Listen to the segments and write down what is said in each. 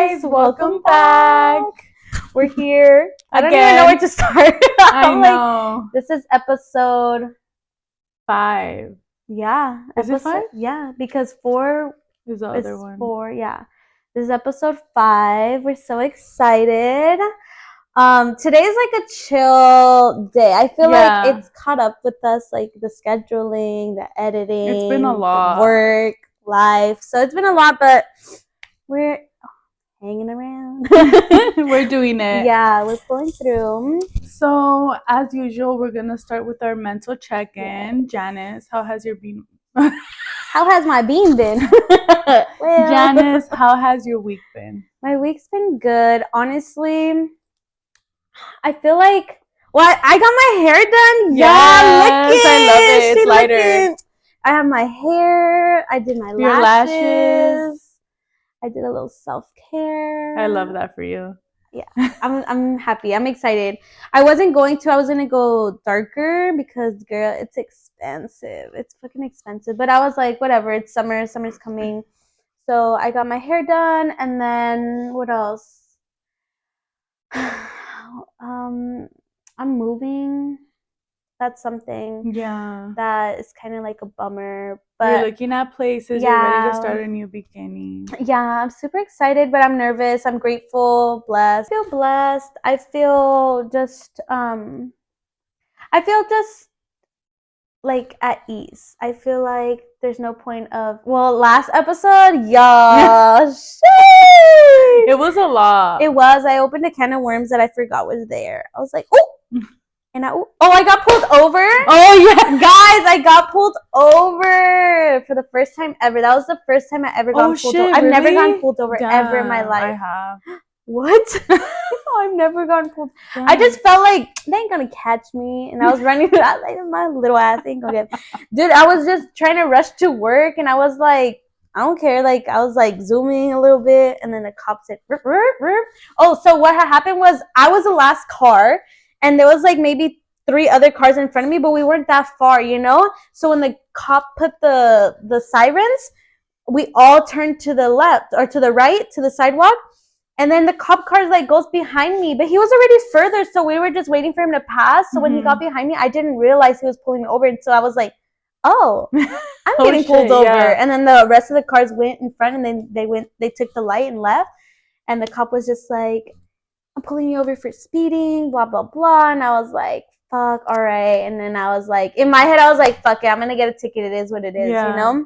guys, welcome back. We're here. I don't Again. even know where to start. I know. This is episode 5. Yeah. Is it 5? Yeah, because 4 is the is other one. 4. Yeah. This is episode 5. We're so excited. Today's like a chill day. I feel like it's caught up with us, like the scheduling, the editing. It's been a lot. The work, life. So it's been a lot, but we're hanging around. We're doing it. Yeah, we're pulling through. So, as usual, we're going to start with our mental check-in. Yes. Janice, how has your bean? How has my bean been? Well, Janice, how has your week been? My week's been good. Honestly, I feel like, I got my hair done. Yes, yeah, look it. I love it. It's lighter. Looking. I have my hair. I did my lashes. I did a little self-care. I love that for you. Yeah, I'm happy. I'm excited. I was gonna go darker because, girl, it's expensive. It's fucking expensive. But I was like, whatever. It's summer. Summer's coming. So I got my hair done, and then what else? I'm moving. That's something. Yeah. That is kind of like a bummer. But you're looking at places. Yeah. You're ready to start a new beginning. Yeah, I'm super excited, but I'm nervous. I'm grateful, blessed. I feel blessed. I feel just like at ease. I feel like there's no point of last episode, y'all. It was a lot. It was. I opened a can of worms that I forgot was there. I was like, oh. And I got pulled over. Oh, yeah. Guys, I got pulled over for the first time ever. That was the first time I ever got pulled over. I've never gotten pulled over ever in my life. I have. What? I've never gotten pulled. I just felt like they ain't gonna catch me. And I was running around like my little ass ain't gonna get. Dude, I was just trying to rush to work. And I was like, I don't care. Like, I was like zooming a little bit. And then the cop said, rip, rip, rip. Oh, so what had happened was I was the last car. And there was like maybe 3 other cars in front of me, but we weren't that far, you know? So when the cop put the sirens, we all turned to the left or to the right, to the sidewalk. And then the cop car like goes behind me, but he was already further. So we were just waiting for him to pass. So when he got behind me, I didn't realize he was pulling me over. And so I was like, oh, I'm getting pulled over. Yeah. And then the rest of the cars went in front and then they took the light and left. And the cop was just like, I'm pulling you over for speeding, blah, blah, blah. And I was like, fuck, all right. And then I was like, in my head, I was like, fuck it, I'm going to get a ticket. It is what it is, you know?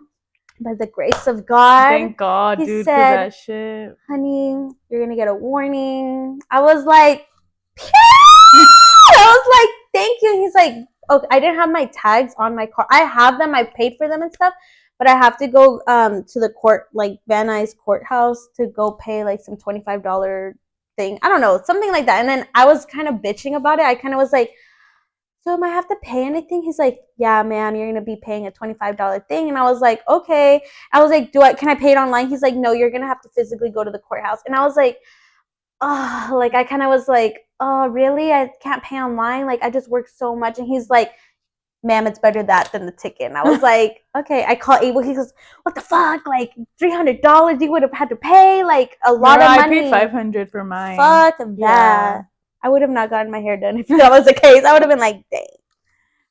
By the grace of God. Thank God, he dude, said, that shit. Honey, you're going to get a warning. I was like, I was like, thank you. He's like, okay, I didn't have my tags on my car. I have them. I paid for them and stuff. But I have to go to the court, like Van Nuys courthouse, to go pay like some $25 thing. I don't know, something like that. And then I was kind of bitching about it. I kind of was like, so am I have to pay anything? He's like, yeah, ma'am, you're going to be paying a $25 thing. And I was like, okay. I was like, can I pay it online? He's like, no, you're going to have to physically go to the courthouse. And I was like, oh, like, I kind of was like, oh, really? I can't pay online? Like, I just work so much. And he's like, ma'am, it's better that than the ticket. And I was like, okay. I call Abel. He goes, what the fuck? Like, $300 you would have had to pay? Like, a lot of money. I paid $500 for mine. Fuck that. Yeah. I would have not gotten my hair done if that was the case. I would have been like, dang.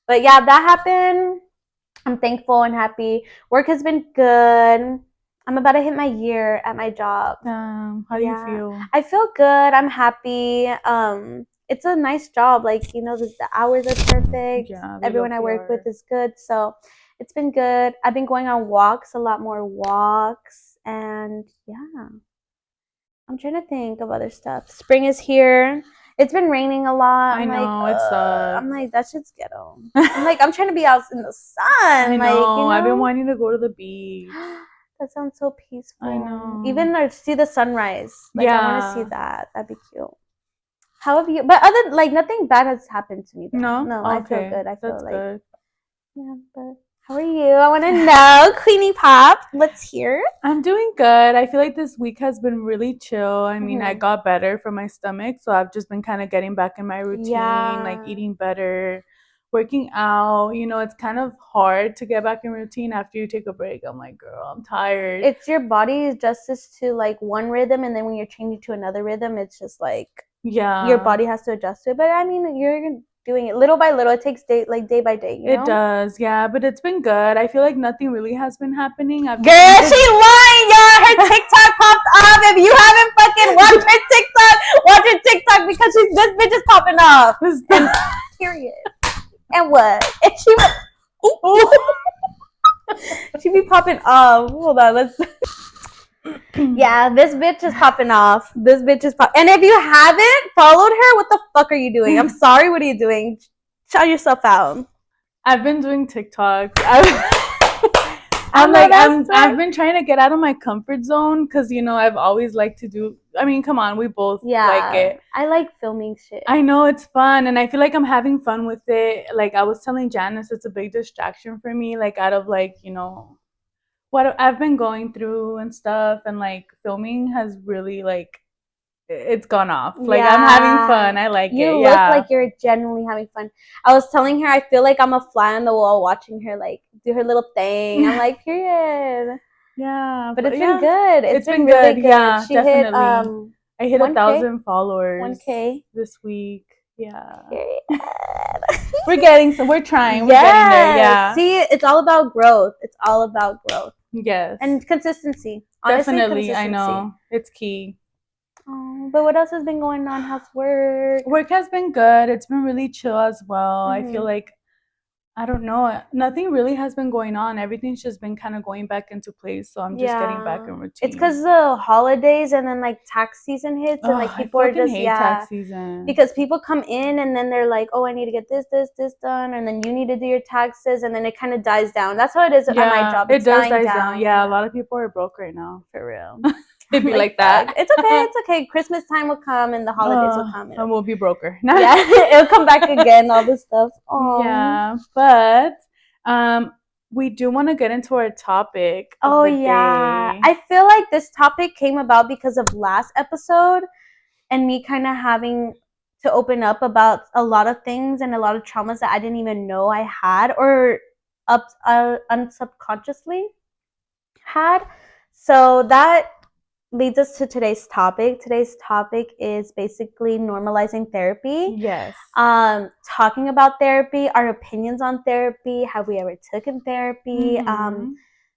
But yeah, that happened. I'm thankful and happy. Work has been good. I'm about to hit my year at my job. How do you feel? I feel good. I'm happy. It's a nice job. Like, you know, the hours are perfect. Yeah, everyone I work with is good. So it's been good. I've been going on walks, a lot more walks. And yeah, I'm trying to think of other stuff. Spring is here. It's been raining a lot. I know, it sucks. I'm like, that shit's ghetto. I'm like, I'm trying to be out in the sun. I know. Like, you know? I've been wanting to go to the beach. That sounds so peaceful. I know. Even see the sunrise. Like, yeah. I want to see that. That'd be cute. How have you? But nothing bad has happened to me. Though. No, okay. I feel good. I feel That's like good. Yeah, but how are you? I want to know, Queenie Pop. Let's hear. I'm doing good. I feel like this week has been really chill. I mean, I got better from my stomach, so I've just been kind of getting back in my routine, like eating better, working out. It's kind of hard to get back in routine after you take a break. I'm like, girl, I'm tired. It's your body adjusts to like one rhythm, and then when you're changing to another rhythm, it's just like your body has to adjust to it. But I mean, you're doing it little by little. It takes day by day. It does, yeah. But it's been good. I feel like nothing really has been happening. Girl, she lying, y'all. Her TikTok popped off. If you haven't fucking watched her TikTok, watch her TikTok because this bitch is popping off. And, period. And what? And she be popping off. Hold on, let's. Yeah, this bitch is popping off. And if you haven't followed her, what the fuck are you doing? I'm sorry. What are you doing? Shout yourself out. I've been doing TikToks. I've been trying to get out of my comfort zone because I've always liked to do. I mean, come on, we both like it. I like filming shit. I know it's fun, and I feel like I'm having fun with it. Like I was telling Janis, it's a big distraction for me. Like out of what I've been going through and stuff, and like filming has really it's gone off. Like I'm having fun. I like it. You look like you're genuinely having fun. I was telling her I feel like I'm a fly on the wall watching her like do her little thing. I'm like, period. Yeah, but it's been good. It's been really good. Yeah, she definitely. I hit 1,000 followers 1K this week. Yeah. We're trying. We're getting there. Yeah. See, it's all about growth. Yes. And consistency. Honestly, definitely, I know. It's key. Oh, but what else has been going on? How's work? Work has been good. It's been really chill as well. I feel like, I don't know, nothing really has been going on. Everything's just been kind of going back into place. So I'm just getting back in routine. It's because the holidays and then like tax season hits and like people are just hate tax season. Because people come in and then they're like, oh, I need to get this done, and then you need to do your taxes, and then it kind of dies down. That's how it is at my job. It does die down. Yeah, a lot of people are broke right now. For real. It'd be like that. It's okay. It's okay. Christmas time will come and the holidays will come. And we'll be broker. Yeah, it'll come back again. All this stuff. Aww. Yeah, but we do want to get into our topic. Day. I feel like this topic came about because of last episode and me kind of having to open up about a lot of things and a lot of traumas that I didn't even know I had or unsubconsciously had. So that leads us to today's topic. Today's topic is basically normalizing therapy. Yes. Talking about therapy, our opinions on therapy, have we ever taken therapy,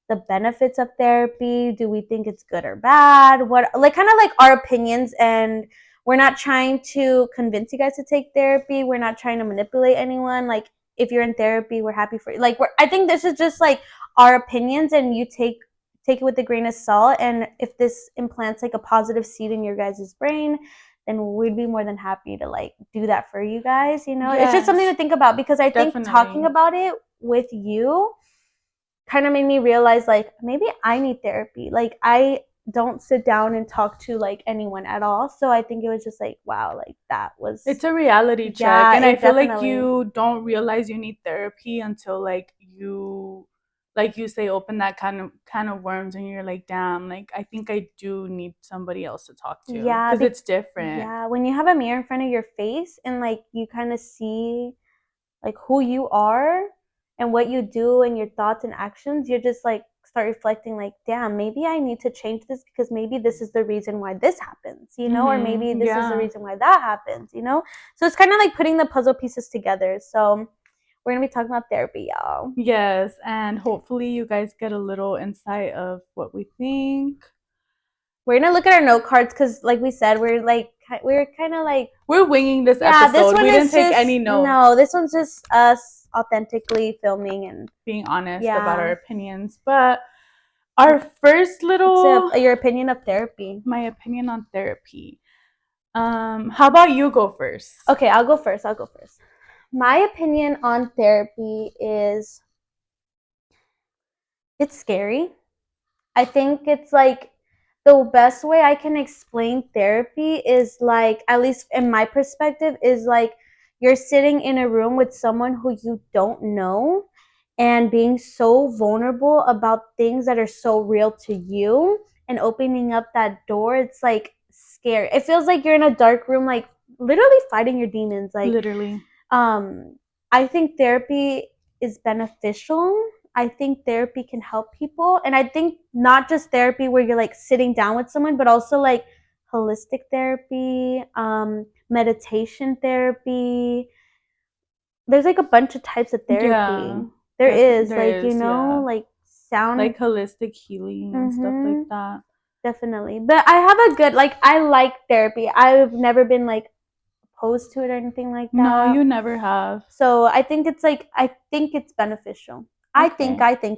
the benefits of therapy, do we think it's good or bad, what kind of like our opinions. And we're not trying to convince you guys to take therapy. We're not trying to manipulate anyone. Like if you're in therapy, we're happy for you. Like I think this is just like our opinions, and you take it with a grain of salt. And if this implants like a positive seed in your guys' brain, then we'd be more than happy to like do that for you guys. It's just something to think about, because I think talking about it with you kind of made me realize like maybe I need therapy. Like I don't sit down and talk to like anyone at all. So I think it was just like, wow, like it's a reality check. And I feel like you don't realize you need therapy until like you say, open that kind of worms, and you're like, damn, like I think I do need somebody else to talk to. Yeah, because it's different. Yeah, when you have a mirror in front of your face and like you kind of see like who you are and what you do and your thoughts and actions, you're just like start reflecting like, damn, maybe I need to change this, because maybe this is the reason why this happens, or maybe this is the reason why that happens, So it's kind of like putting the puzzle pieces together. So we're going to be talking about therapy, y'all. Yes, and hopefully you guys get a little insight of what we think. We're going to look at our note cards because, like we said, we're kind of like... We're winging this episode. We didn't take any notes. No, this one's just us authentically filming and... being honest about our opinions. But our first little... So, your opinion of therapy. My opinion on therapy. How about you go first? Okay, I'll go first. My opinion on therapy is it's scary. I think it's like the best way I can explain therapy is like, at least in my perspective, is like you're sitting in a room with someone who you don't know and being so vulnerable about things that are so real to you and opening up that door. It's like scary. It feels like you're in a dark room, like literally fighting your demons. Like literally. I think therapy is beneficial. I think therapy can help people. And I think not just therapy where you're like sitting down with someone, but also like holistic therapy, meditation therapy. There's like a bunch of types of therapy. Yeah, There is, there like, is, yeah, like sound. like holistic healing and stuff like Mm-hmm, that. definitely. But I have a good, like, I like therapy. I've never been like opposed to it or anything like No, that. you never have. So I think it's like, I think it's beneficial. I think, Okay.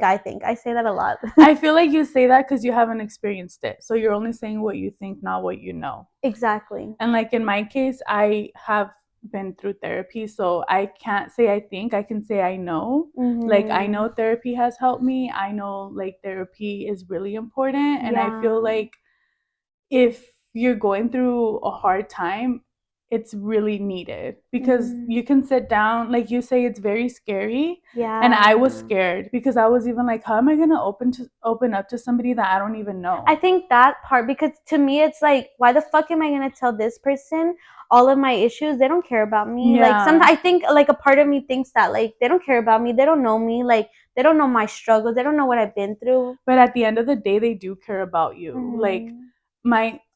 I say that a lot. I feel like you say that because you haven't experienced it. So you're only saying what you think, not what you know. Exactly. And like in my case, I have been through therapy. So I can't say I think, I can say I know. Like I know Mm-hmm. therapy has helped me. I know like therapy is really important. And I feel Yeah. like if you're going through a hard time, it's really needed because Mm. you can sit down, like you say, it's very scary. And Yeah. I was scared because I was even like, how am I gonna open up to somebody that I don't even know? I think that part, because to me it's like, why the fuck am I gonna tell this person all of my issues? They don't care about me. Like sometimes Yeah. I think like a part of me thinks that like they don't care about me, they don't know me, like they don't know my struggles, they don't know what I've been through. But at the end of the day, they do care about you. Like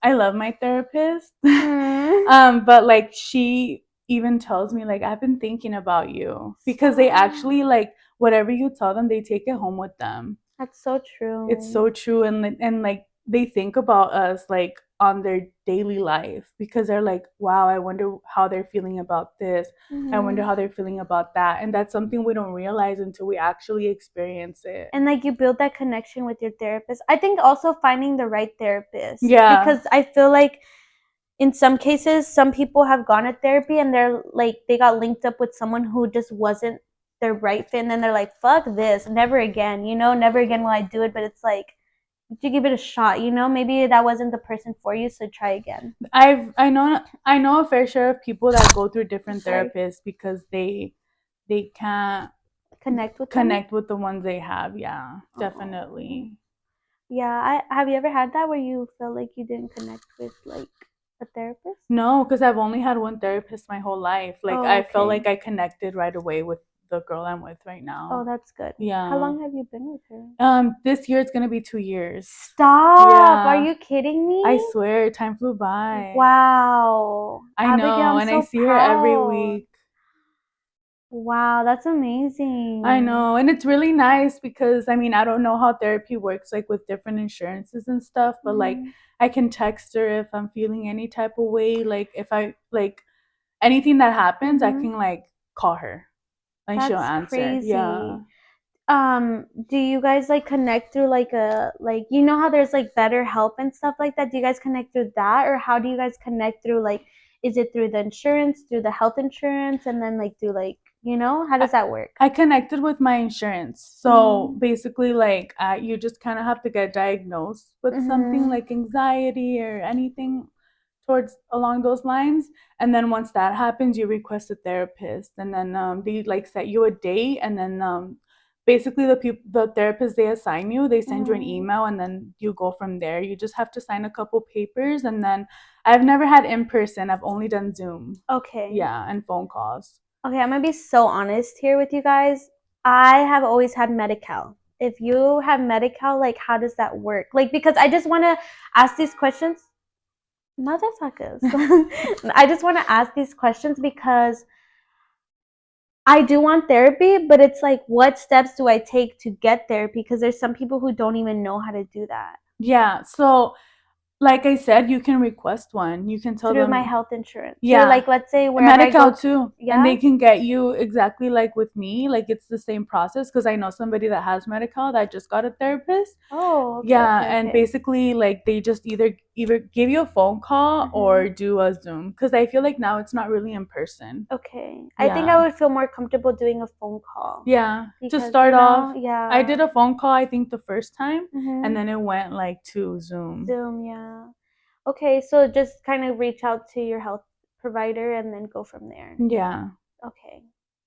I love my therapist. Mm. But like she even tells me like I've been thinking about you because they actually like whatever you tell them, they take it home with them. That's so It's true. so true. And like they think about us like on their daily life because they're like, wow, I wonder how they're feeling about this. I wonder how they're feeling about that. And that's something we don't realize until we actually experience it. And like you build that connection with your therapist. I think also finding the right therapist. Yeah. Because I feel like in some cases, some people have gone to therapy and they're like, they got linked up with someone who just wasn't their right fit. And then they're like, fuck this, never again, never again will I do it. But it's like, you give it a shot, maybe that wasn't the person for you, so try again. I know a fair share of people that go through different Sorry. therapists because they can't Connect with the ones they have. Yeah, Oh. definitely. Yeah, have you ever had that where you felt like you didn't connect with like a therapist? No, because I've only had one therapist my whole life. Like Oh, I felt okay. like I connected right away with the girl I'm with right Oh, now. that's good. Yeah. How long have you been with her? This year it's gonna be 2 years. Stop! Are Yeah. you kidding me? I swear, time flew by. Wow. I Abigail, know, I'm and I so see her every proud. week. Wow, that's amazing. I know, and it's really nice because I mean, I don't know how therapy works like with different insurances and stuff, but like I can text her if I'm feeling any type of way, like if I like anything that happens, I can like call her and she'll That's answer. crazy. Yeah. Do you guys like connect through like a like how there's like BetterHelp and stuff like that? Do you guys connect through that, or how do you guys connect through like, is it through the insurance, through the health insurance, and then like through like how does that work? I connected with my insurance. So basically, like, you just kind of have to get diagnosed with something like anxiety or anything towards along those lines. And then once that happens, you request a therapist, and then they like set you a date, and then basically the therapist they assign you, they send you an email, and then you go from there. You just have to sign a couple papers, and then I've never had in person. I've only done Zoom. Okay. Yeah, and phone calls. Okay, I'm gonna be so honest here with you guys. I have always had Medi-Cal. If you have Medi-Cal, like how does that work? Like, because I just want to ask these questions. Motherfuckers. I just want to ask these questions because I do want therapy, but it's like, what steps do I take to get therapy? Because there's some people who don't even know how to do that. Yeah, so like I said, you can request one. You can tell Through them my health insurance. Yeah. Through like, let's say wherever Medi-Cal I go. too. Yeah. And they can get you exactly like with me. Like it's the same process because I know somebody that has Medi-Cal that just got a therapist. Oh, okay. Yeah, okay, and okay. basically like they just either give you a phone call or do a Zoom because I feel like now it's not really in person. Okay. Yeah. I think I would feel more comfortable doing a phone call. Yeah. Because, To start off, yeah. I did a phone call I think the first time, Mhm. and then it went like to Zoom. Zoom, yeah. Okay, so just kind of reach out to your health provider and then go from there. Yeah. Okay.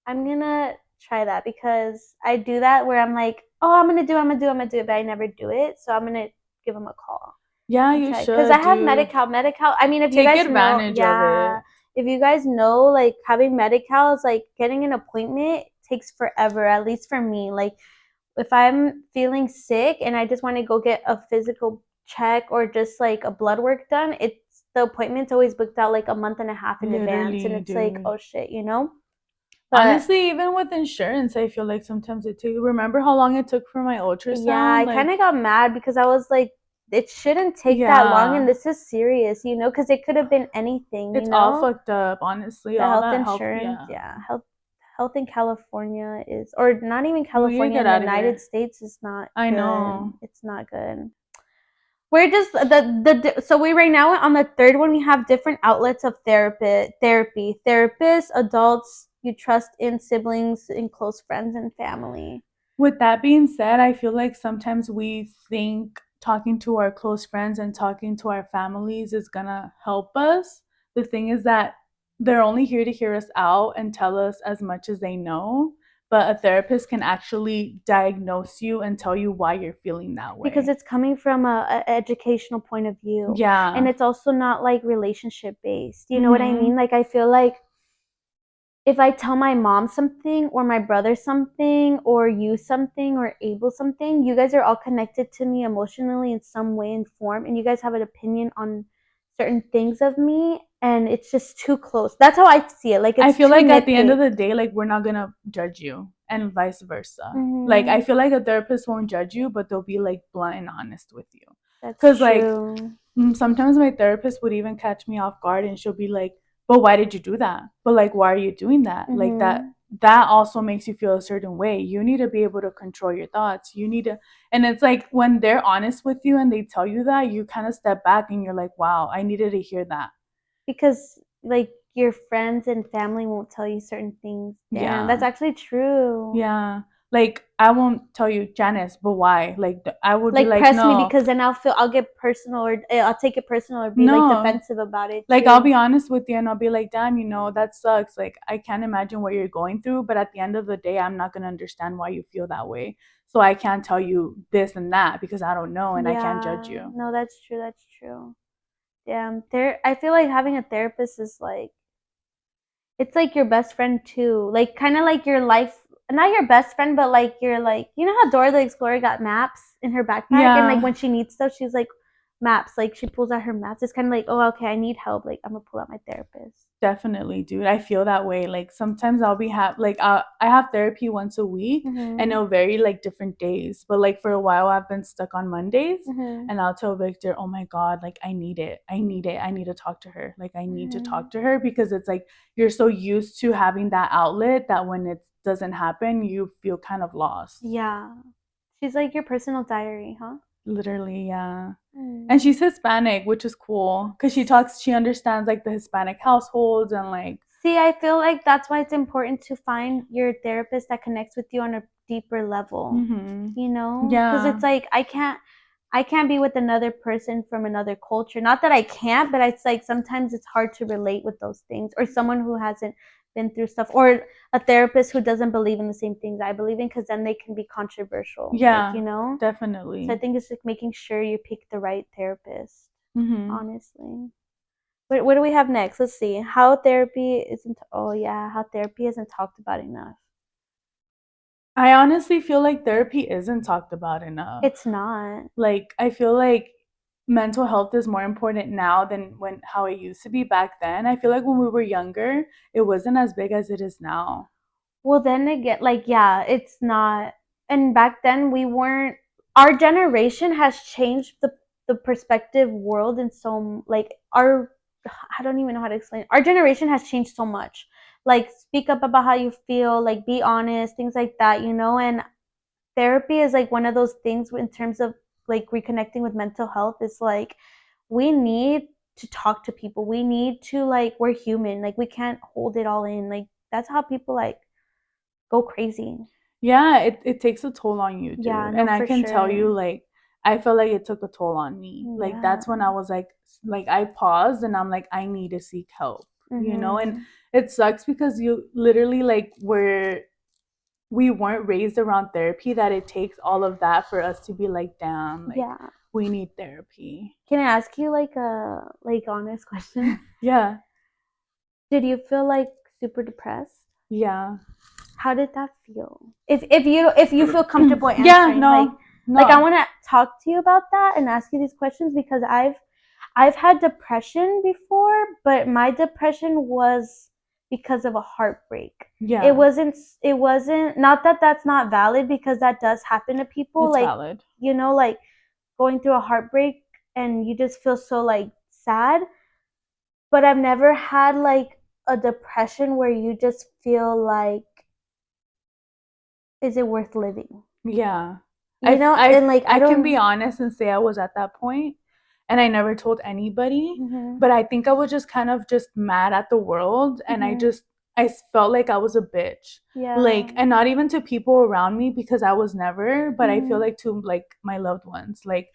I'm gonna try that because I do that where I'm like, oh, I'm gonna do it, but I never do it. So I'm gonna give them a call. Yeah, you should. Because I have Medi-Cal. I mean, if you Take guys know, advantage of it. if you guys know, like having Medi-Cal is like getting an appointment takes forever, at least for me. Like if I'm feeling sick and I just want to go get a physical check or just like a blood work done, it's the appointment's always booked out like a month and a half in advance, and Literally, it's like, dude. oh shit, you know? But Honestly, even with insurance, I feel like sometimes it takes. Remember how long it took for my yeah, ultrasound? I kind Like, of got mad because I was like, it shouldn't take that long, and yeah, this is serious, you know, because it could have been anything, you it's all know? fucked up. Honestly, The all health that help. insurance, Yeah, yeah, health in California is, or not even we need to California, get in the out of United here. States is not I good. know. It's not good. We're just the so we right now on the third one we have different outlets of therapy, therapists, adults you trust in, siblings, and close friends and family. With that being said, I feel like sometimes we think talking to our close friends and talking to our families is gonna help us. The thing is that they're only here to hear us out and tell us as much as they know. But a therapist can actually diagnose you and tell you why you're feeling that Because way. it's coming from a educational point of view, and Yeah. it's also not like relationship based, you know what I Mm-hmm. mean? Like I feel like if I tell my mom something or my brother something or you something or Abel something, you guys are all connected to me emotionally in some way and form, and you guys have an opinion on certain things of me, and it's just too close. That's how I see it. Like I it's feel too like at the end nitpick. of the day, like we're not gonna judge you, and vice versa. Like I Mm-hmm. feel like a therapist won't judge you, but they'll be like blunt and honest with you. That's Cause like true. sometimes my therapist would even catch me off guard, and she'll be like, "But why did you do that? But like, why are you doing that? Like Mm-hmm. that also makes you feel a certain way. You need to be able to control your thoughts. You need to, and it's like when they're honest with you and they tell you that, you kind of step back and you're like, wow, I needed to hear that. Because like your friends and family won't tell you certain things. Damn, that's Yeah. actually true. Yeah. Like I won't tell you, Janis, but why? Like I would be Like like, press me no, because then I'll get personal, or I'll take it personal or be like no. defensive about it Like I'll too. be honest with you and I'll be like, damn, that sucks. Like I can't imagine what you're going through, but at the end of the day, I'm not gonna understand why you feel that way. So I can't tell you this and that because I don't know and I can't judge Yeah, you. no, that's true. That's true. Damn, there. I feel like having a therapist is like it's like your best friend too. Like kind of like your life, not your best friend, but like you're like you know how Dora the Explorer got maps in her backpack, and like Yeah. when she needs stuff, she's like maps. Like she pulls out her maps. It's kind of like, oh, okay, I need help. Like I'm gonna pull out my therapist. Definitely, dude. I feel that way. Like sometimes I'll be like I have therapy once a week and Mhm. it'll vary like different days. But like for a while I've been stuck on Mondays Mhm. and I'll tell Victor, "Oh my god, like I need it. I need it. I need to talk to her. Like I need to Mhm. talk to her because it's like you're so used to having that outlet that when it doesn't happen, you feel kind of lost." Yeah, she's like your personal diary, huh? Literally, yeah. And Mm. she's Hispanic, which is cool cuz she understands like the Hispanic households and like See, I feel like that's why it's important to find your therapist that connects with you on a deeper level. mhm. You know, because Yeah. it's like I can't be with another person from another culture. Not that I can't, but it's like sometimes it's hard to relate with those things, or someone who hasn't been through stuff, or a therapist who doesn't believe in the same things I believe in, because then they can be controversial, like Yeah, you know. So I definitely. think it's like making sure you pick the right therapist. Hmm. Honestly. What do we have next? Let's see. How therapy isn't. Oh yeah, how therapy isn't talked about enough. I honestly feel like therapy isn't talked about enough. It's not. Like I feel like mental health is more important now than when how it used to be back then. I feel like when we were younger, it wasn't as big as it is now. Well, then again, like, yeah, it's not. And back then, we weren't. Our generation has changed the perspective world, and so like our. I don't even know how to explain it. Our generation has changed so much. Like, speak up about how you feel. Like, be honest, things like that. You know, and therapy is like one of those things in terms of like reconnecting with mental health. Is like we need to talk to people. We need to like we're human. Like we can't hold it all in. Like that's how people like go crazy. Yeah, it takes a toll on you, Yeah, dude. no, And I for can tell you, sure. like, I felt like it took a toll on me. Like Yeah. that's when I was like I paused and I'm like, I need to seek help, And Mhm. it sucks because you literally like we weren't raised around therapy that it takes all of that for us to be like, damn, like Yeah. we need therapy. Can I ask you like a like honest question? Yeah. Did you feel like super depressed? Yeah. How did that feel? If you feel comfortable Yeah, answering, no. like I No. want to talk to you about that and ask you these questions because I've had depression before, but my depression was because of a heartbreak. It Yeah. wasn't it wasn't not that that's not valid because that does happen to people, It's like, valid. like going through a heartbreak and you just feel so like sad, but I've never had like a depression where you just feel like, is it worth living? Yeah. And like I I can be don't. honest and say I was at that point and I never told anybody, Mhm. but I think I was just kind of just mad at the world and Mhm. I felt like I was a bitch. Yeah. Like, and not even to people around me because I was never, but I feel Mhm. like to like my loved ones. Like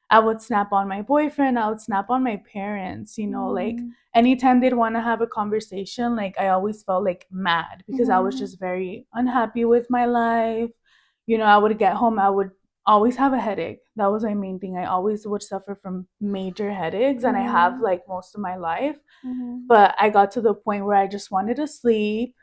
I would snap on my boyfriend, I would snap on my parents, like Mhm. anytime they'd want to have a conversation, like I always felt like mad because I was Mhm. just very unhappy with my life. I would get home, I would always have a headache. That was my main thing. I always would suffer from major headaches, and I have Mhm. like most of my life. Mhm. But I got to the point where I just wanted to sleep.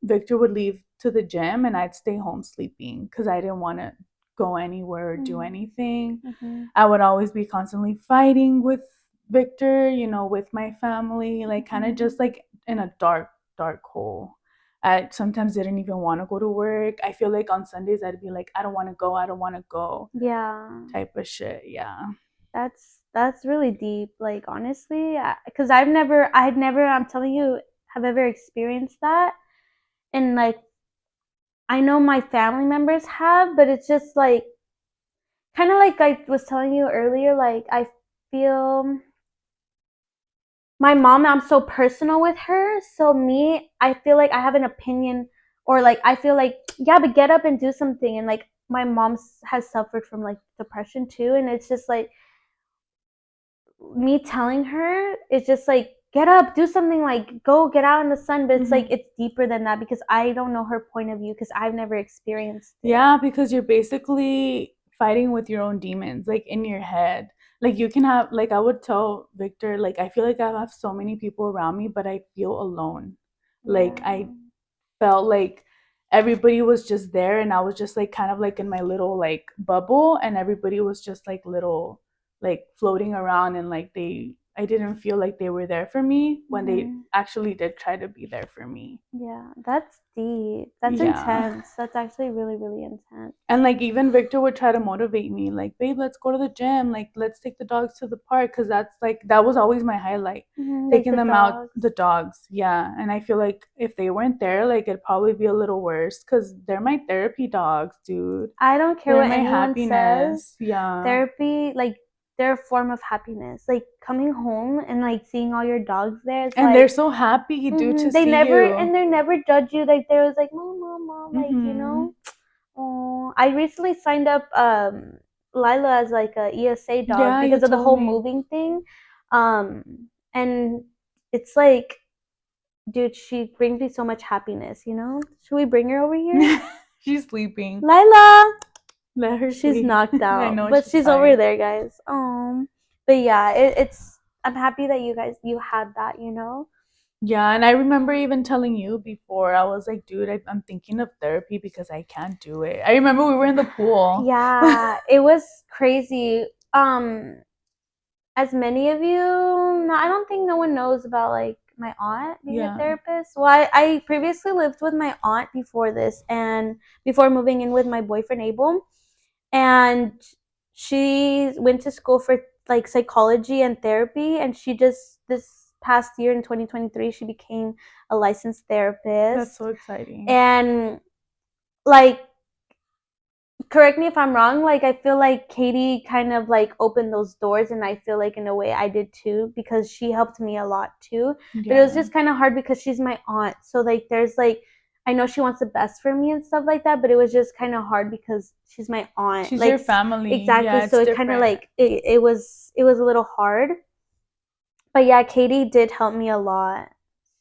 Victor would leave to the gym, and I'd stay home sleeping because I didn't want to go anywhere or do Mhm. anything. Mhm. I would always be constantly fighting with Victor, with my family, like kind of just Mhm. like in a dark, dark hole. I sometimes didn't even want to go to work. I feel like on Sundays I'd be like, I don't want to go, I don't want to go, Yeah. type of shit. Yeah. That's really deep. Like honestly, because I'd never. I'm telling you, have ever experienced that, and like I know my family members have, but it's just like kind of like I was telling you earlier. Like I feel my mom, I'm so personal with her. So me, I feel like I have an opinion, or like I feel like, yeah, but get up and do something. And like my mom has suffered from like depression too, and it's just like me telling her, it's just like get up, do something, like go get out in the sun. But it's like Mm-hmm. it's deeper than that because I don't know her point of view because I've never experienced it. Yeah, because you're basically fighting with your own demons, like in your head. Like you can have, like I would tell Victor, like I feel like I have so many people around me, but I feel alone. Like Yeah. I felt like everybody was just there and I was just like kind of like in my little like bubble and everybody was just like little like floating around and like I didn't feel like they were there for me when they Hmm. actually did try to be there for me. Yeah, that's deep. That's Yeah. intense. That's actually really, really intense. And like even Victor would try to motivate me, like, babe, let's go to the gym, like let's take the dogs to the park, because that's like that was always my highlight, Like taking the them out, dogs. the dogs. Yeah. And I feel like if they weren't there, like it'd probably be a little worse because they're my therapy dogs, dude. I don't care They're what my anyone says. happiness. Yeah. Therapy, like, they're a form of happiness. Like coming home and like seeing all your dogs there, it's And they're like, so happy, dude, to they see never you. and they never judge you. Like there was like, mom, mom, mom, like Mm-hmm. Oh, I recently signed up Lila as like a ESA dog Yeah, you because of the told whole me. moving thing. And it's like, dude, she brings me so much happiness. Should we bring her over here? She's sleeping. Lila. Let her She's sleep. knocked I out, know but she's she's over tired. there, guys. But yeah, it's. I'm happy that you had that. Yeah, and I remember even telling you before, I was like, dude, I'm thinking of therapy because I can't do it. I remember we were in the pool. Yeah, it was crazy. As many of you, no, I don't think no one knows about like my aunt being a Yeah, therapist. Well, I previously lived with my aunt before this, and before moving in with my boyfriend Abel, and she went to school for like psychology and therapy, and she just this past year in 2023 she became a licensed that's therapist. so exciting. And like, correct me if I'm wrong, like I feel like Katie kind of like opened those doors, and I feel like in a way I did too because she helped me a lot too. But it was Yeah. just kind of hard because she's my aunt. So like there's like, I know she wants the best for me and stuff like that, but it was just kind of hard because she's my aunt. She's Like your family. exactly. Yeah, So it's it kind of different. like it was a little hard. But yeah, Katie did help me a lot.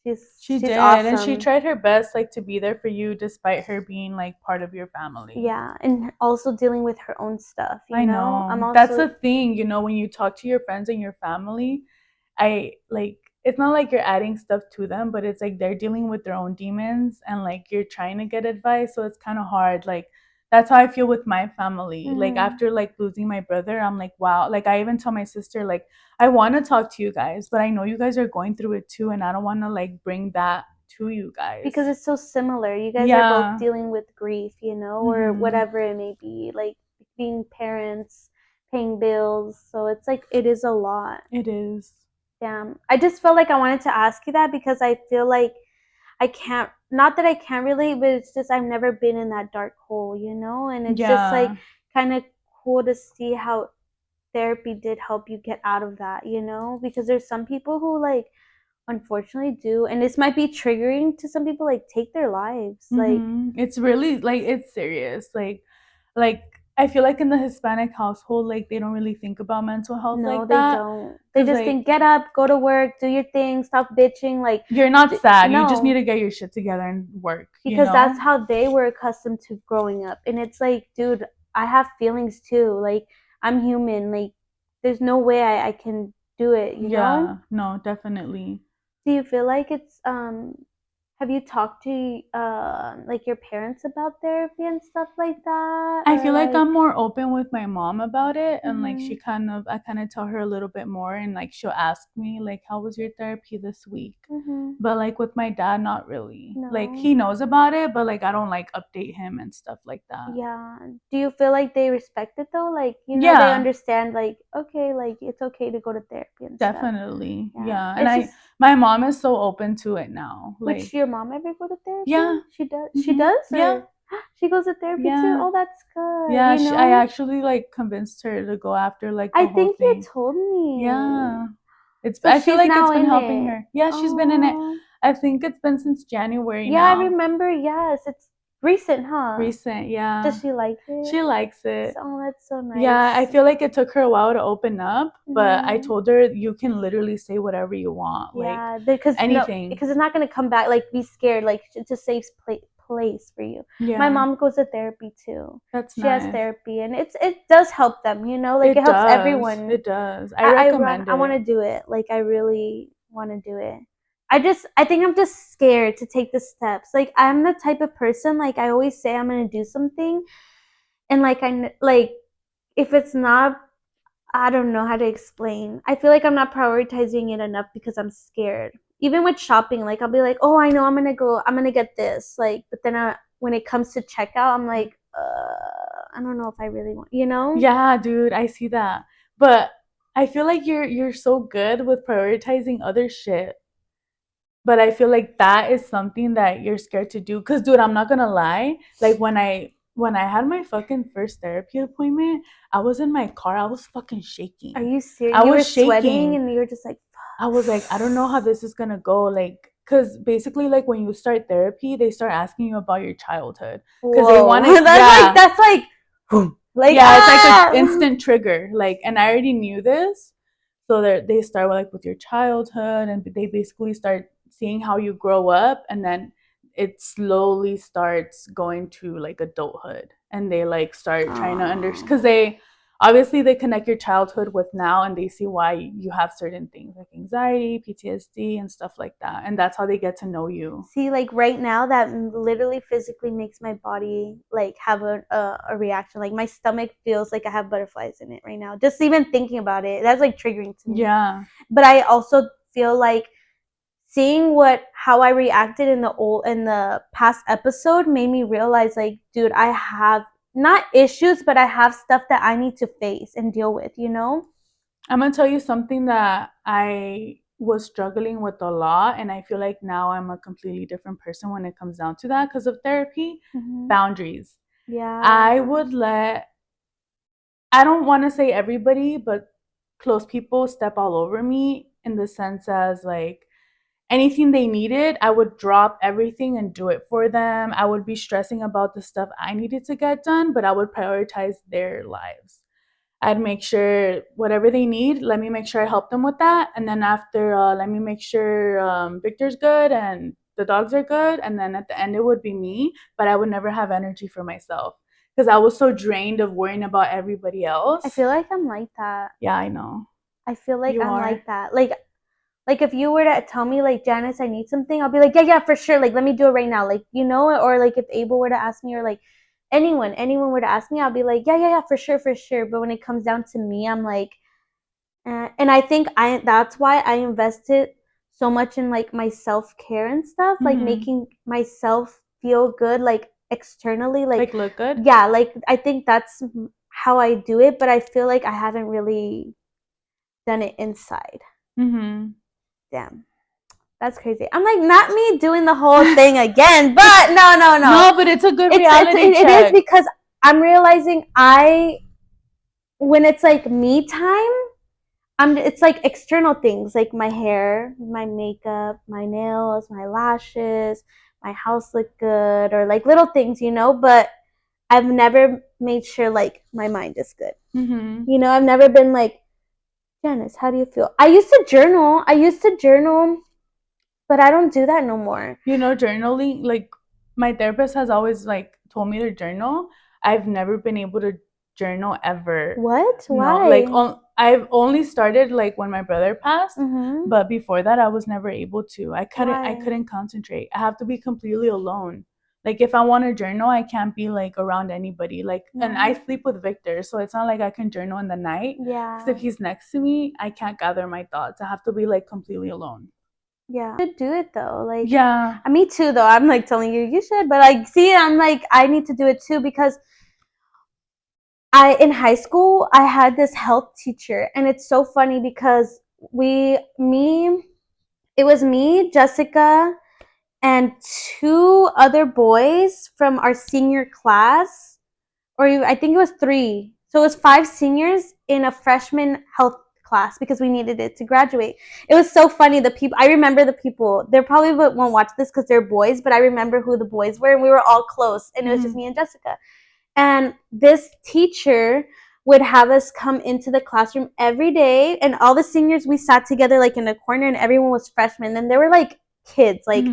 She She's did, and she awesome. tried her best like to be there for you despite her being like part of your family. Yeah, and also dealing with her own stuff, I I'm know. That's also. the thing, when you talk to your friends and your family, I like it's not like you're adding stuff to them, but it's like they're dealing with their own demons and like you're trying to get advice, so it's kind of hard. Like that's how I feel with my family. Like after like losing my brother, I'm like, wow. Like I even tell my sister like I want to talk to you guys, but I know you guys are going through it too and I don't want to like bring that to you guys. Because it's so similar. You guys are both Yeah. dealing with grief, you know, or whatever it may be, like being parents, paying bills. So it's like it is a lot. It is. Damn. I just felt like I wanted to ask you that because I feel like I can't, not that I can't relate, but it's just I've never been in that dark hole, you know? And it's just like Yeah. kind of cool to see how therapy did help you get out of that, you know? Because there's some people who like unfortunately do, and this might be triggering to some people, like take their lives. Like It's really like it's serious. Like I feel like in the Hispanic household, like they don't really think about mental health no, like they that. don't. They Cause just like think get up, go to work, do your thing, stop bitching. Like you're not sad. You just need no, to get your shit together and work. You because know? that's how they were accustomed to growing up. And it's like, dude, I have feelings too. Like I'm human. Like there's no way I can do it, you know? Yeah. No, definitely. Do you feel like it's have you talked to like your parents about therapy and stuff like that? I Or feel like like I'm more open with my mom about it and like mhm. I kind of tell her a little bit more and like she'll ask me like how was your therapy this week? Mhm. But like with my dad not really. Like No. he knows about it, but like I don't like update him and stuff like that. Yeah. Do you feel like they respect it though? Like, you know, they Yeah, understand like, okay, like it's okay to go to therapy and stuff. definitely. Yeah. Yeah. And It's just my mom is so open to it now. which Like your mom ever go to therapy? yeah. She does. She Mhm. does Yeah. or she goes to therapy too? Yeah. Oh, that's good. Yeah, You I know? actually like convinced her to go after like I the whole think you thing. told me. Yeah. It's So I feel she's like now it's been in helping it. her. Yeah, she's been in it. Oh. I think it's been since January Yeah, I now. remember. Yes, it's recent, huh? Recent, yeah. Does she like it? She likes it. Oh, that's so Yeah, I nice. feel like it took her a while to open up, but I Mhm. told her you can literally say whatever you want, like Yeah, because no, anything. because it's not gonna come back. Like, be scared. Like, it's a safe place for you. My Yeah, mom goes to therapy too. that's She has nice. therapy, and it does help them. You know, like it It helps does. everyone. It does. I recommend I want it. to do it. Like, I really want to do it. I think I'm just scared to take the steps. Like, I'm the type of person. Like, I always say I'm gonna do something, and like like if it's not, I don't know how to explain. I feel like I'm not prioritizing it enough because I'm scared. Even with shopping, like I'll be like, "Oh, I know I'm gonna get this." Like, but then when it comes to checkout, I'm like, I don't know if I really want, you know? Yeah, dude, I see that. But I feel like you're so good with prioritizing other shit. But I feel like that is something that you're scared to do. Cause dude, I'm not gonna lie. Like when I had my fucking first therapy appointment, I was in my car, I was fucking Are shaking. you serious? I You were was sweating shaking. and you were just like, I was like, I don't know how this is gonna go. Like, cause basically, like when you start therapy, they start asking you about your childhood. Cause they "Whoa!" want to, yeah, That's like yeah, it's like an ah. instant trigger. Like, and I already knew this, so they start like with your childhood, and they basically start seeing how you grow up, and then it slowly starts going to like adulthood, and they like start trying to understand because Oh. they obviously they connect your childhood with now, and they see why you have certain things like anxiety, PTSD, and stuff like that, and that's how they get to know you. See, like right now, that literally physically makes my body like have a reaction. Like my stomach feels like I have butterflies in it right now. Just even thinking about it, that's like triggering to me. Yeah. But I also feel like seeing what how I reacted in the past episode made me realize like, dude, I have not issues, but I have stuff that I need to face and deal with. You know? I'm gonna tell you something that I was struggling with a lot, and I feel like now I'm a completely different person when it comes down to that because of therapy. Mm-hmm. Boundaries. I Yeah. would let, I don't want to say everybody, but close people step all over me in the sense as like anything they needed, I would drop everything and do it for them. I would be stressing about the stuff I needed to get done, but I would prioritize their lives. I'd make sure whatever they need, let me make sure I help them with that. And then after, let me make sure Victor's good and the dogs are good. And then at the end, it would be me, but I would never have energy for myself because I was so drained of worrying about everybody I else. feel like I'm like that. Yeah, I know. I feel like You I'm are. like that. Like if you were to tell me like, Janice, I need something, I'll be like, yeah, for sure. Like let me do it right now. Like, you know, or like if Abel were to ask me, or like anyone were to ask me, I'll be like, yeah, for sure, for sure. But when it comes down to me, I'm like, and I think that's why I invested so much in like my self-care and stuff, like making myself feel good, like externally, like look good. yeah, like I think that's how I do it, but I feel like I haven't really done it inside. Damn, that's crazy. I'm like, not me doing the whole thing again, but no. No, but it's a good reality it check. is, because I'm realizing when it's like me time, it's like external things, like my hair, my makeup, my nails, my lashes, my house look good, or like little things, you know, but I've never made sure like my mind is good. You know, I've never been like, Janice, how do you feel? I used to journal, but I don't do that no more. You know, journaling, like my therapist has always like told me to journal. I've never been able to journal ever. What? No, Why? like I've only started like when my brother passed, but before that I was never able to. I couldn't concentrate. I have to be completely alone. Like if I want to journal, I can't be like around anybody. Like, and I sleep with Victor, so it's not like I can journal in the night. Yeah. Because if he's next to me, I can't gather my thoughts. I have to be like completely alone. Yeah, you should do it though. Like, yeah, me too. Though I'm like telling you should, but like, see, I'm like, I need to do it too, because in high school I had this health teacher, and it's so funny because it was me, Jessica, and two other boys from our senior class, or I think it was three. So it was 5 seniors in a freshman health class, because we needed it to graduate. It was so funny. I remember the people. They probably won't watch this because they're boys, but I remember who the boys were, and we were all close, and it was just me and Jessica. And this teacher would have us come into the classroom every day, and all the seniors, we sat together like in a corner, and everyone was freshmen, and they were like kids, like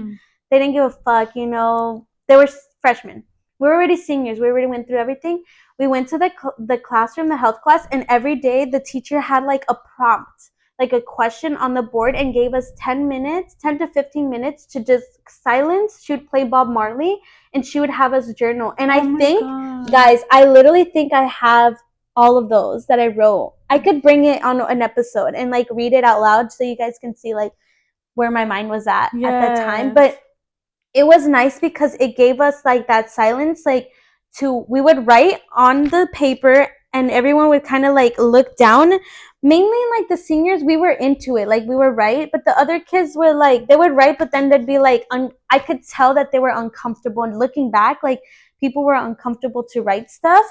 they didn't give a fuck, you know. They were freshmen. We were already seniors. We already went through everything. We went to the classroom, the health class, and every day the teacher had like a prompt, like a question on the board, and gave us 10 to 15 minutes to just silence. She would play Bob Marley, and she would have us journal. And I think, guys, I literally think I have all of those that I wrote. I could bring it on an episode and like read it out loud so you guys can see like where my mind was at that time. But it was nice because it gave us like that silence, like we would write on the paper, and everyone would kind of like look down. Mainly like the seniors, we were into it, like we were right, but the other kids were like, they would write, but then they'd be like, I could tell that they were uncomfortable, and looking back, like people were uncomfortable to write stuff.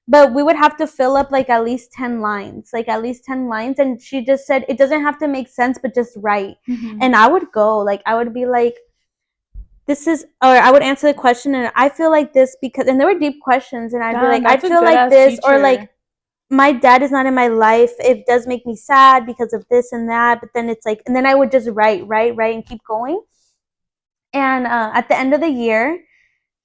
But we would have to fill up like at least 10 lines, and she just said it doesn't have to make sense, but just write. And I would go, like I would be like, or I would answer the question, and I feel like this because, and there were deep questions, and I'd be like, I feel like this, teacher. Or like, my dad is not in my life. It does make me sad because of this and that. But then it's like, and then I would just write, and keep going. And at the end of the year,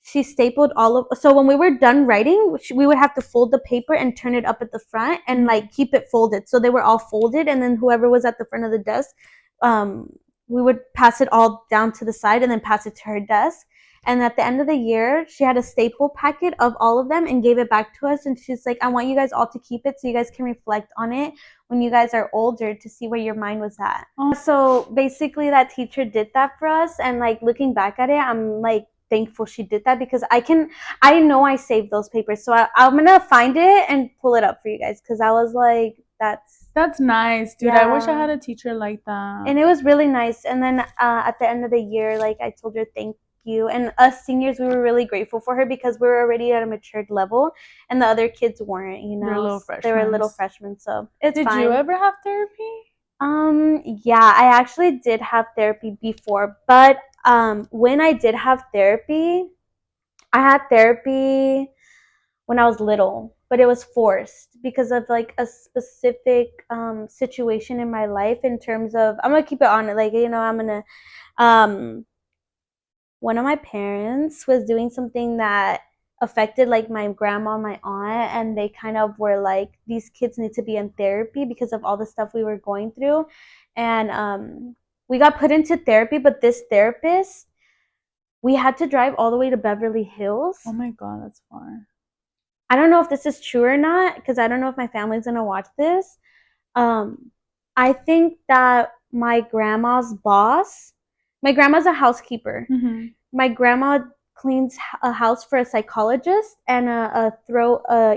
she stapled so when we were done writing, we would have to fold the paper and turn it up at the front, and like keep it folded. So they were all folded, and then whoever was at the front of the desk, we would pass it all down to the side and then pass it to her desk. And at the end of the year, she had a staple packet of all of them and gave it back to us. And she's like, I want you guys all to keep it so you guys can reflect on it when you guys are older to see where your mind was at. So basically that teacher did that for us. And like looking back at it, I'm like thankful she did that, because I know I saved those papers. So I'm going to find it and pull it up for you guys, because I was like, that's nice, dude. Yeah. I wish I had a teacher like that. And it was really nice. And then at the end of the year, like I told her thank you. And us seniors, we were really grateful for her because we were already at a matured level, and the other kids weren't, you know. They were little freshmen, so it's fine. Did you ever have therapy? Yeah, I actually did have therapy before, but when I did have therapy, I had therapy when I was little, but it was forced because of like a specific situation in my life, in terms of, I'm gonna keep it on it, like, you know, I'm gonna one of my parents was doing something that affected like my grandma, my aunt, and they kind of were like, these kids need to be in therapy because of all the stuff we were going through. And we got put into therapy, but this therapist, we had to drive all the way to Beverly Hills. Oh my God, that's far. I don't know if this is true or not, because I don't know if my family's gonna watch this. I think that my grandma's boss, my grandma's a housekeeper. Mm-hmm. My grandma cleans a house for a psychologist and a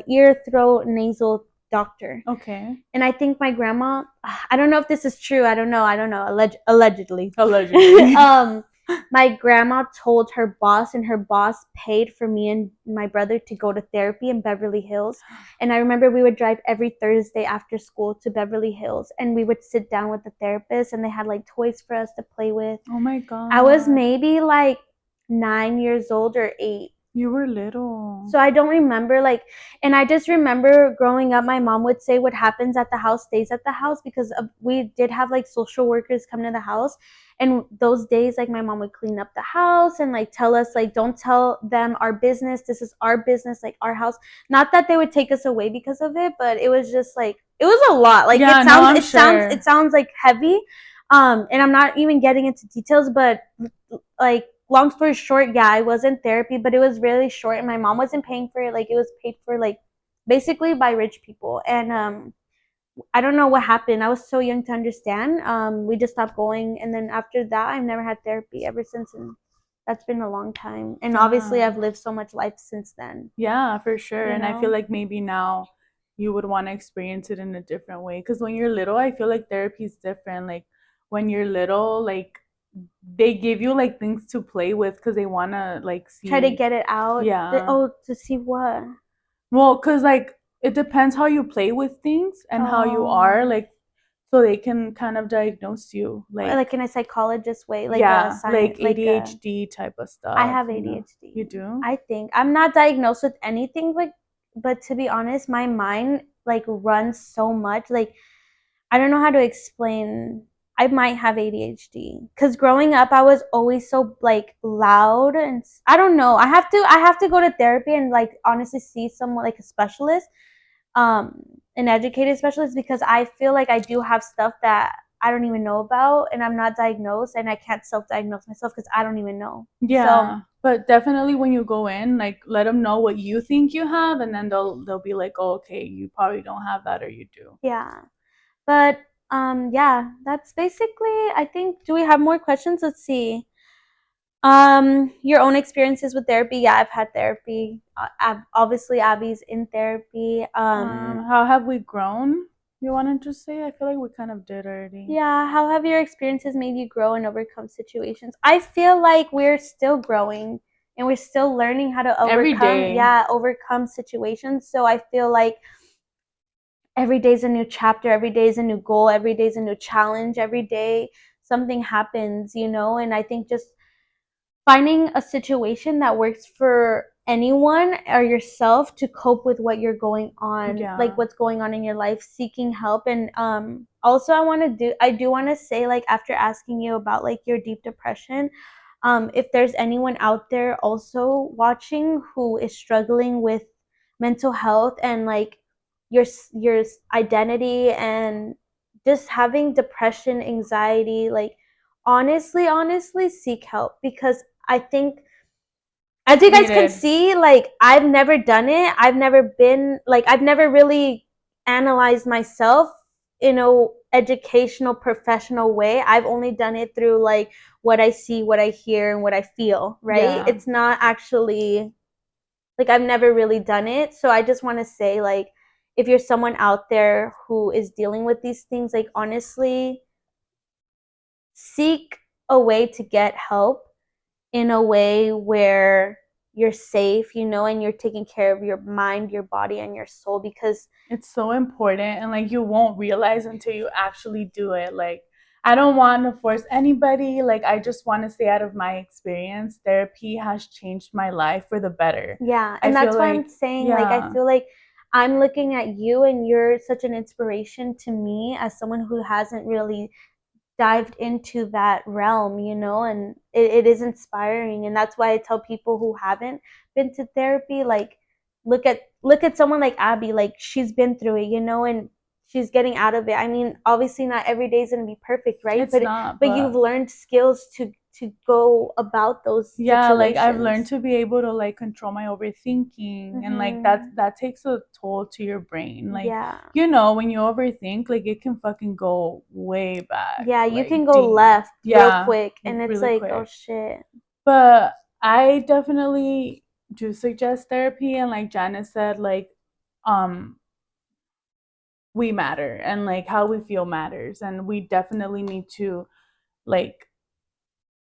ear, throat, nasal doctor. Okay. And I think my grandma, I don't know if this is true. I don't know. Allegedly. Allegedly. My grandma told her boss, and her boss paid for me and my brother to go to therapy in Beverly Hills. And I remember we would drive every Thursday after school to Beverly Hills, and we would sit down with the therapist, and they had like toys for us to play with. Oh my God. I was maybe like 9 years old or 8. You were little. So I don't remember, like, and I just remember growing up, my mom would say what happens at the house stays at the house, because we did have like social workers come to the house. And those days, like, my mom would clean up the house and like tell us, like, don't tell them our business. This is our business, like our house. Not that they would take us away because of it, but it was just like, it was a lot. Like, yeah, it sounds like heavy. And I'm not even getting into details, but like, long story short, yeah, I was in therapy, but it was really short, and my mom wasn't paying for it. Like, it was paid for, like, basically by rich people. And I don't know what happened. I was so young to understand. We just stopped going, and then after that, I've never had therapy ever since, and that's been a long time. And obviously, I've lived so much life since then. Yeah, for sure. And I feel know? like maybe now you would want to experience it in a different way. Because when you're little, I feel like therapy is different. Like when you're little, like they give you like things to play with because they want to like see. Try to get it out. Yeah. To see what? Well, because like it depends how you play with things and how you are. Like, so they can kind of diagnose you. Like in a psychologist way. Like yeah, a science, like ADHD type of stuff. I have ADHD. You do? I think I'm not diagnosed with anything, like, but to be honest, my mind like runs so much. Like, I don't know how to explain. I might have ADHD because growing up, I was always so like loud, and I don't know. I have to go to therapy and like honestly see someone, like a specialist, an educated specialist, because I feel like I do have stuff that I don't even know about, and I'm not diagnosed, and I can't self-diagnose myself because I don't even know. Yeah, but definitely when you go in, like let them know what you think you have, and then they'll be like, oh, okay, you probably don't have that, or you do. Yeah, but yeah, that's basically. I think. Do we have more questions? Let's see. Your own experiences with therapy. Yeah, I've had therapy. Obviously, Abby's in therapy. How have we grown? You wanted to say? I feel like we kind of did already. Yeah, how have your experiences made you grow and overcome situations? I feel like we're still growing and we're still learning how to Every day. overcome situations. So I feel like every day is a new chapter, every day is a new goal, every day is a new challenge, every day something happens, and I think just finding a situation that works for anyone or yourself to cope with what you're going on, like what's going on in your life, seeking help. And also I do want to say, like, after asking you about like your deep depression, if there's anyone out there also watching who is struggling with mental health and like your identity and just having depression, anxiety, like, honestly seek help, because I think, as you guys can see, like, I've never done it. I've never really analyzed myself in a educational, professional way. I've only done it through like what I see, what I hear, and what I feel, right? Yeah. It's not actually, like, I've never really done it. So I just want to say, like, if you're someone out there who is dealing with these things, like, honestly, seek a way to get help in a way where you're safe, and you're taking care of your mind, your body, and your soul, because it's so important, and like you won't realize until you actually do it. Like, I don't want to force anybody. Like, I just want to say, out of my experience, therapy has changed my life for the better. Yeah, and that's why I'm saying, like, I feel like I'm looking at you and you're such an inspiration to me as someone who hasn't really dived into that realm, and it is inspiring. And that's why I tell people who haven't been to therapy, like, look at someone like Abby, like, she's been through it, and she's getting out of it. I mean, obviously not every day is going to be perfect, right? It's not, but you've learned skills to go about those situations. Like I've learned to be able to like control my overthinking, and like that takes a toll to your brain. Like you know, when you overthink, like it can fucking go way back. Yeah, you like, can go deep. left real quick, and it's really like, quick. oh shit. But I definitely do suggest therapy, and like Janis said, like we matter, and like how we feel matters, and we definitely need to like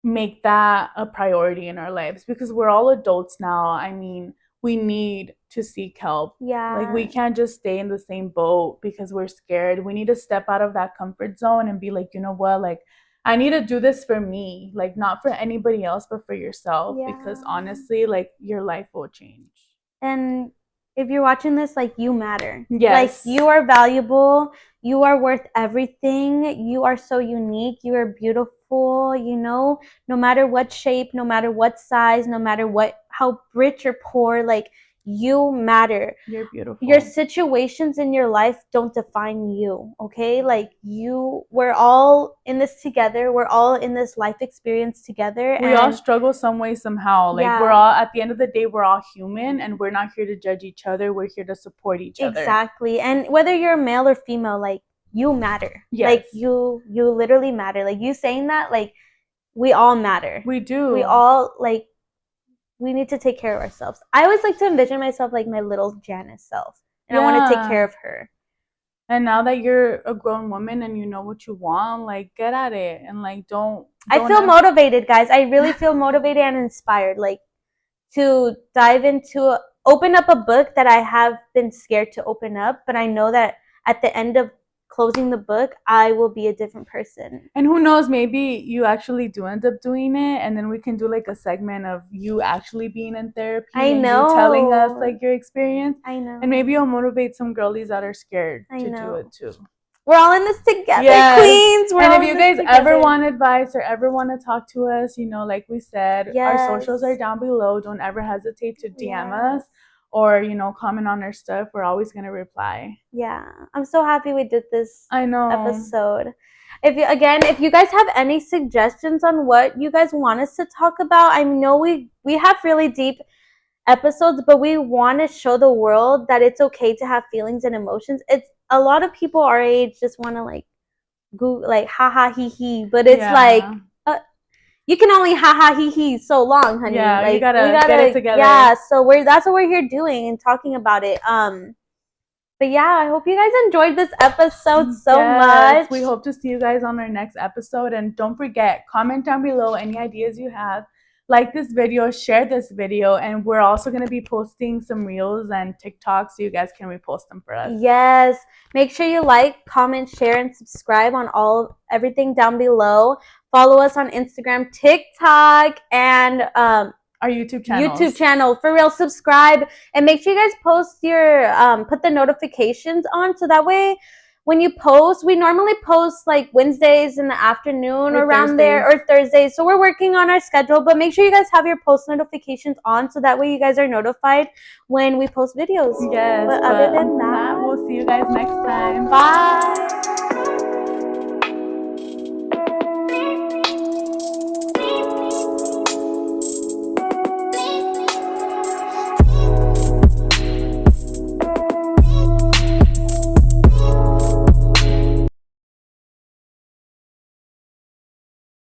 make that a priority in our lives, because we're all adults now. I mean, we need to seek help. Like we can't just stay in the same boat because we're scared. We need to step out of that comfort zone and be like, you know what, like I need to do this for me, like not for anybody else but for yourself, because honestly, like your life will change. And if you're watching this, like, you matter. Yes. Like, you are valuable. You are worth everything. You are so unique. You are beautiful, you know, no matter what shape, no matter what size, no matter how rich or poor, like, you matter. You're beautiful. Your situations in your life don't define you, okay? Like, we're all in this together. We're all in this life experience together. We all struggle some way, somehow. Like, we're all, at the end of the day, we're all human, and we're not here to judge each other. We're here to support each other. Exactly. And whether you're male or female, like, you matter. Yes. Like, you literally matter. Like, you saying that, like, we all matter. We do. We all, like, we need to take care of ourselves. I always like to envision myself like my little Janis self, and I want to take care of her. And now that you're a grown woman and you know what you want, like, get at it, and like don't I feel motivated, guys. I really feel motivated and inspired, like, to dive into, open up a book that I have been scared to open up, but I know that at the end of closing the book, I will be a different person. And who knows, maybe you actually do end up doing it, and then we can do like a segment of you actually being in therapy. I know. And you telling us like your experience. I know. And maybe you'll motivate some girlies that are scared to do it too. We're all in this together, queens. And if you guys ever want advice or ever want to talk to us, you know, like we said, our socials are down below. Don't ever hesitate to DM us or, you know, comment on our stuff. We're always going to reply. Yeah. I'm so happy we did this episode. If you guys have any suggestions on what you guys want us to talk about, I know we have really deep episodes, but we want to show the world that it's okay to have feelings and emotions. It's a lot of people our age just want to like Google, like, haha he he, but it's like you can only haha he he so long, honey. Yeah, like, we gotta get it together. Yeah, so that's what we're here doing and talking about it. But yeah, I hope you guys enjoyed this episode so much. We hope to see you guys on our next episode, and don't forget, comment down below any ideas you have. Like this video, share this video, and we're also going to be posting some reels and TikToks so you guys can repost them for us. Yes. Make sure you like, comment, share, and subscribe on everything down below. Follow us on Instagram, TikTok, and our YouTube channel. For real, subscribe, and make sure you guys post your put the notifications on, so that way when you post, we normally post like Wednesdays in the afternoon or around Thursdays. There, or Thursdays. So we're working on our schedule, but make sure you guys have your post notifications on, so that way you guys are notified when we post videos. Yes. But other than that, we'll see you guys next time. Bye.